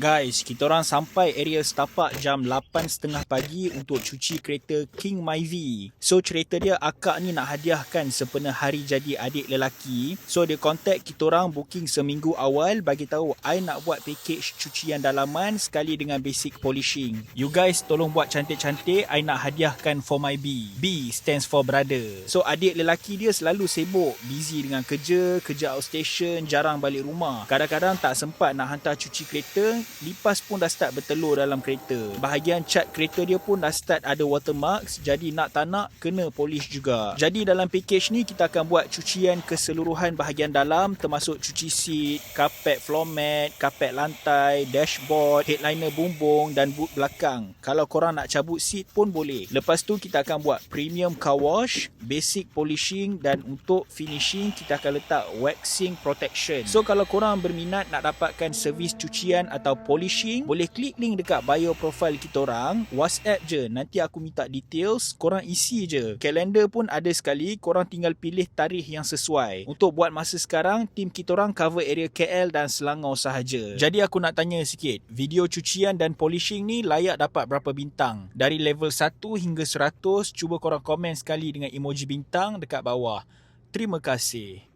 Guys, kita orang sampai area setapak jam 8.30 pagi untuk cuci kereta King Myvi. So cerita dia, akak ni nak hadiahkan sempena hari jadi adik lelaki. So dia contact kita orang booking seminggu awal, bagi tahu I nak buat package cucian dalaman sekali dengan basic polishing. You guys tolong buat cantik-cantik, I nak hadiahkan for my B. B stands for brother. So adik lelaki dia selalu sibuk, busy dengan kerja outstation, jarang balik rumah. Kadang-kadang tak sempat nak hantar cuci kereta, lipas pun dah start bertelur dalam kereta. Bahagian cat kereta dia pun dah start ada watermarks, jadi nak tak nak kena polish juga. Jadi dalam package ni kita akan buat cucian keseluruhan bahagian dalam, termasuk cuci seat, kapet floor mat, kapet lantai, dashboard, headliner bumbung dan boot belakang. Kalau korang nak cabut seat pun boleh. Lepas tu kita akan buat premium car wash, basic polishing, dan untuk finishing kita akan letak waxing protection. So kalau korang berminat nak dapatkan servis cucian atau polishing, boleh klik link dekat bio profile kita orang, WhatsApp je, nanti aku minta details, korang isi je. Kalender pun ada sekali, korang tinggal pilih tarikh yang sesuai. Untuk buat masa sekarang, tim kita orang cover area KL dan Selangor sahaja. Jadi aku nak tanya sikit, video cucian dan polishing ni layak dapat berapa bintang? Dari level 1 hingga 100, cuba korang komen sekali dengan emoji bintang dekat bawah. Terima kasih.